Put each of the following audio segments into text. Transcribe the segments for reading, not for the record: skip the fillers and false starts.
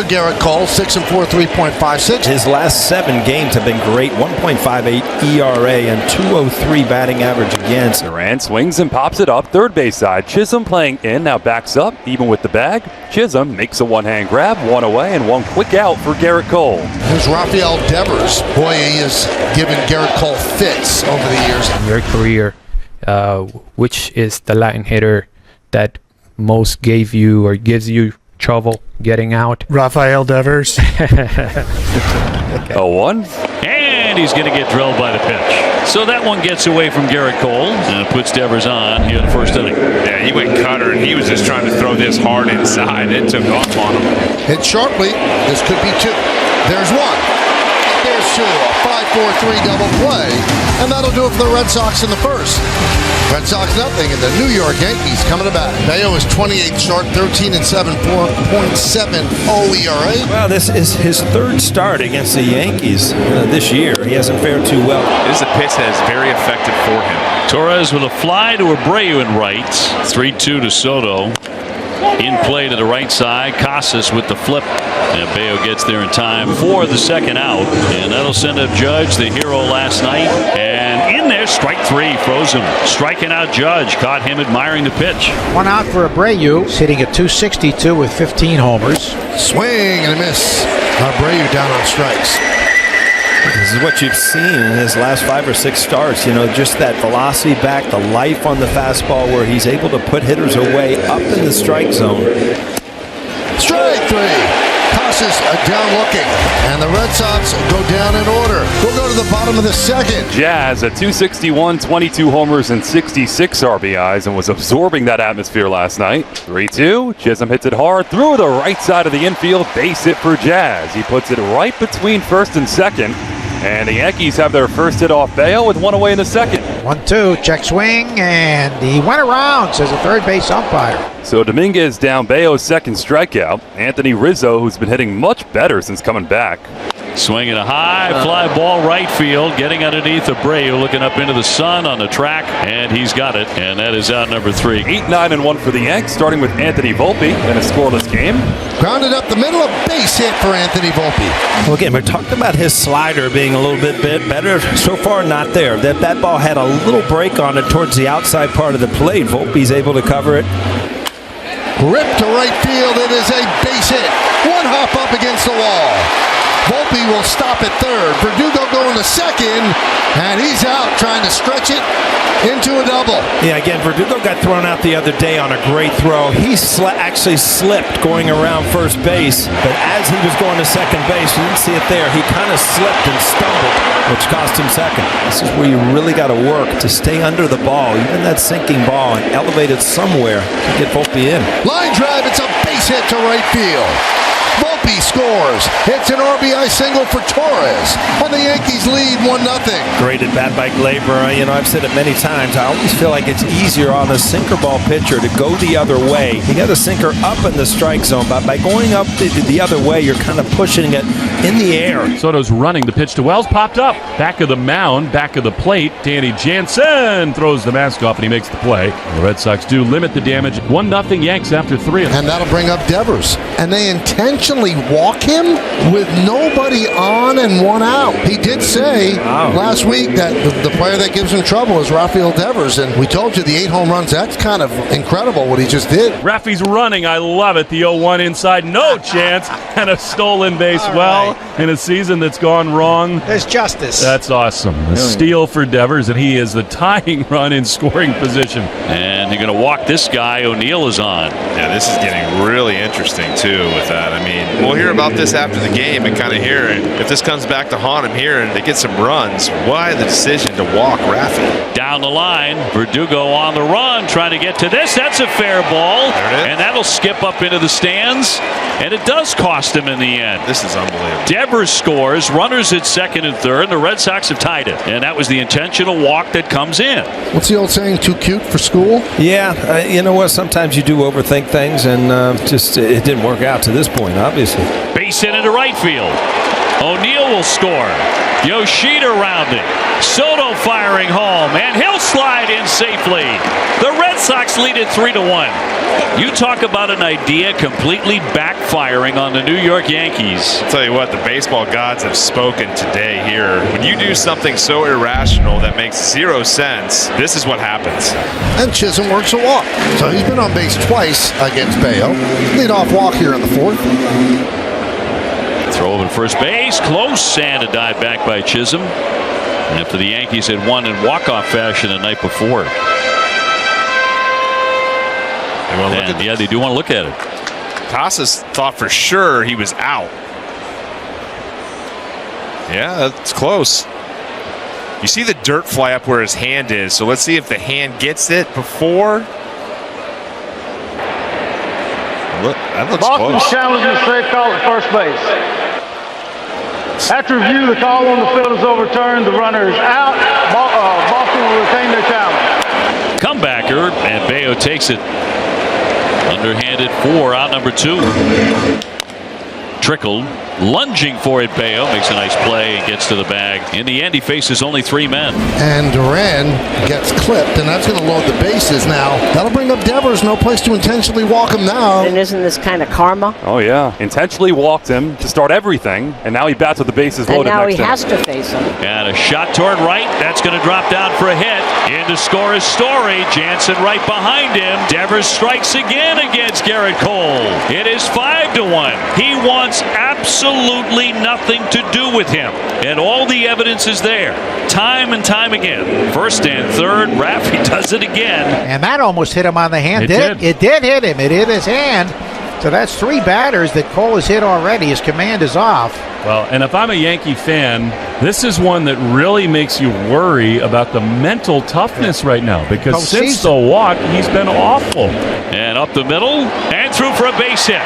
Garrett Cole, 6-4, 3.56. His last 7 games have been great. 1.58 ERA and 203 batting average against. Durant swings and pops it up third base side. Chisholm playing in, now backs up, even with the bag. Chisholm makes a one-hand grab, one away, and one quick out for Garrett Cole. Here's Rafael Devers. Boy, he has given Garrett Cole fits over the years. In your career, which is the line hitter that most gave you or gives you trouble getting out? Rafael Devers. 0-1. And he's going to get drilled by the pitch. So that one gets away from Garrett Cole and it puts Devers on here in the first inning. Yeah, he went cutter and he was just trying to throw this hard inside. It took off on him. Hit sharply. This could be 2. There's 1. There's 2. A 5-4-3 double play. And that'll do it for the Red Sox in the first. Red Sox nothing, and the New York Yankees coming to bat. Bayo is 28 short, 13-7, 4.70 ERA. Well, this is his 3rd start against the Yankees this year. He hasn't fared too well. This is a pitch that is very effective for him. Torres with a fly to Abreu in right. 3-2 to Soto. In play to the right side. Casas with the flip. And Bayo gets there in time for the second out. And that'll send up Judge, the hero last night. And in there, strike 3, frozen. Striking out Judge. Caught him admiring the pitch. 1 out for Abreu. He's hitting at .262 with 15 homers. Swing and a miss. Abreu down on strikes. This is what you've seen in his last 5 or 6 starts. You know, just that velocity back, the life on the fastball where he's able to put hitters away up in the strike zone. Strike 3. Casas down looking. And the Red Sox go down in order. We'll go to the bottom of the second. Jazz at 261, 22 homers and 66 RBIs, and was absorbing that atmosphere last night. 3-2. Chisholm hits it hard through the right side of the infield. Base hit for Jazz. He puts it right between first and second. And the Yankees have their first hit off Bayo with 1 away in the second. 1-2, check swing, and he went around, says the third base umpire. So Dominguez down Bayo's second strikeout. Anthony Rizzo, who's been hitting much better since coming back. Swinging a high fly ball right field, getting underneath Abreu, looking up into the sun on the track, and he's got it, and that is out number 3. 8-9-1 for the Yanks, starting with Anthony Volpe in a scoreless game. Grounded up the middle, a base hit for Anthony Volpe. Well, again, we're talking about his slider being a little bit better. So far, not there. That ball had a little break on it towards the outside part of the plate. Volpe's able to cover it. Ripped to right field. It is a base hit. 1 hop up against the wall. Volpe will stop at third. Verdugo going to second, and he's out trying to stretch it into a double. Yeah, again, Verdugo got thrown out the other day on a great throw. He actually slipped going around first base, but as he was going to second base, you didn't see it there. He kind of slipped and stumbled, which cost him second. This is where you really got to work to stay under the ball, even that sinking ball, and elevate it somewhere to get Volpe in. Line drive, it's a base hit to right field. Volpe scores. It's an RBI single for Torres, and the Yankees lead 1-0. Great at bat by Glaber. You know, I've said it many times. I always feel like it's easier on a sinker ball pitcher to go the other way. You got a sinker up in the strike zone, but by going up the other way, you're kind of pushing it in the air. Soto's running. The pitch to Wells popped up. Back of the mound, back of the plate. Danny Jansen throws the mask off, and he makes the play. The Red Sox do limit the damage. 1-0 Yanks after 3. And that'll bring up Devers. And they intentionally walk him with nobody on and 1 out. He did say last week that the player that gives him trouble is Rafael Devers, and we told you the 8 home runs, that's kind of incredible what he just did. Rafi's running. I love it. The 0-1 inside, no chance, and a stolen base. In a season that's gone wrong. There's justice. That's awesome. A steal for Devers, and he is the tying run in scoring position. And they're going to walk this guy. O'Neill is on. Yeah, this is getting really interesting, too, with that. I mean, we'll hear about this after the game and kind of hear it. If this comes back to haunt him here and they get some runs, why the decision to walk Rafi? Down the line, Verdugo on the run, trying to get to this. That's a fair ball. There it is. And that'll skip up into the stands. And it does cost him in the end. This is unbelievable. Devers scores, runners at second and third, and the Red Sox have tied it. And that was the intentional walk that comes in. What's the old saying, too cute for school? Yeah, you know what? Sometimes you do overthink things, and it didn't work out to this point, obviously. Base hit into right field. O'Neill will score. Yoshida rounding. Soto firing home, and he'll slide in safely. The Red Sox lead it 3-1. You talk about an idea completely backfiring on the New York Yankees. I'll tell you what, the baseball gods have spoken today here. When you do something so irrational that makes zero sense, this is what happens. And Chisholm works a walk. So he's been on base twice against Bayo. Lead-off walk here in the fourth. Throw over first base, close, and a dive back by Chisholm. After the Yankees had won in walk-off fashion the night before. And yeah, they do want to look at it. Casas thought for sure he was out. Yeah, that's close. You see the dirt fly up where his hand is, so let's see if the hand gets it before. Look, that looks Boston close. challenging a safe call at first base. After review, the call on the field is overturned. The runner is out. Boston will retain their challenge. Comebacker, and Bayo takes it. Underhanded for out number 2. Trickled, lunging for it. Bayo makes a nice play and gets to the bag. In the end, he faces only 3 men. And Duran gets clipped, and that's going to load the bases now. That'll bring up Devers. No place to intentionally walk him now. And isn't this kind of karma? Oh, yeah. Intentionally walked him to start everything, and now he bats with the bases And loaded now next he to has him. to face him. And a shot toward right. That's going to drop down for a hit. In to score is Story. Jansen right behind him. Devers strikes again against Garrett Cole. It is 5-1. He wants absolutely nothing to do with him. And all the evidence is there. Time and time again. First and third. Raffy does it again. And that almost hit him on the hand. It did. It did hit him. It hit his hand. So that's 3 batters that Cole has hit already. His command is off. Well, and if I'm a Yankee fan, this is one that really makes you worry about the mental toughness right now, because since the walk, he's been awful. And up the middle, and through for a base hit.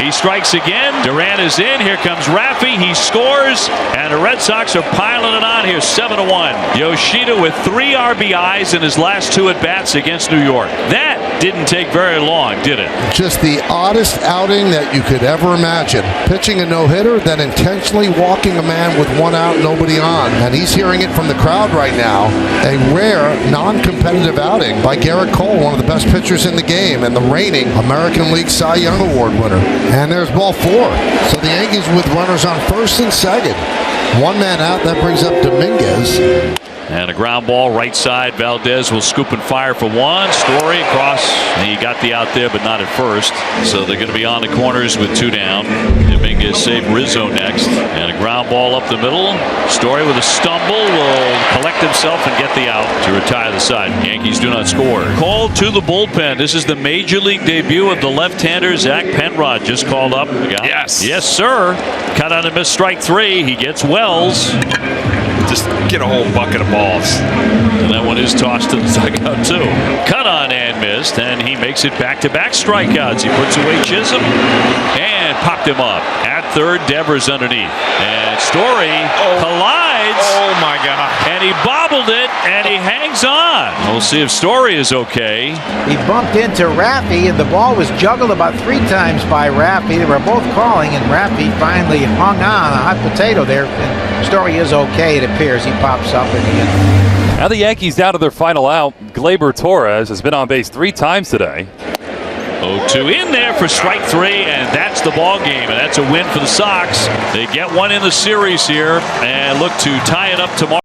He strikes again. Duran is in. Here comes Raffy. He scores, and the Red Sox are piling it on here, 7-1. Yoshida with 3 RBIs in his last 2 at-bats against New York. That didn't take very long, did it? Just the oddest outing that you could ever imagine. Pitching a no-hitter, then intentionally walking a man with 1 out, nobody on. And he's hearing it from the crowd right now. A rare, non-competitive outing by Garrett Cole, one of the best pitchers in the game, and the reigning American League Cy Young Award winner. And there's ball 4. So the Yankees with runners on first and second. 1 man out, that brings up Dominguez. And a ground ball right side. Valdez will scoop and fire for 1. Story across. And he got the out there, but not at first. So they're going to be on the corners with 2 down. Dominguez save Rizzo next. And a ground ball up the middle. Story with a stumble will collect himself and get the out to retire the side. Yankees do not score. Called to the bullpen. This is the major league debut of the left-hander. Zach Penrod just called up. Yes. Yes, sir. Cut on a missed strike 3. He gets Wells. Just get a whole bucket of balls. And that one is tossed to the dugout, too. Cut on and missed, and he makes it back-to-back strikeouts. He puts away Chisholm and popped him up. At third, Devers underneath. And Story collides. Oh, my God. And he bobbled it, and he hangs on. We'll see if Story is okay. He bumped into Raffy, and the ball was juggled about 3 times by Raffy. They were both calling, and Raffy finally hung on a hot potato there. And Story is okay, it appears. He pops up in the end. Now the Yankees down to their final out. Gleyber Torres has been on base 3 times today. 0-2 in there for strike 3, and that's the ball game, and that's a win for the Sox. They get one in the series here and look to tie it up tomorrow.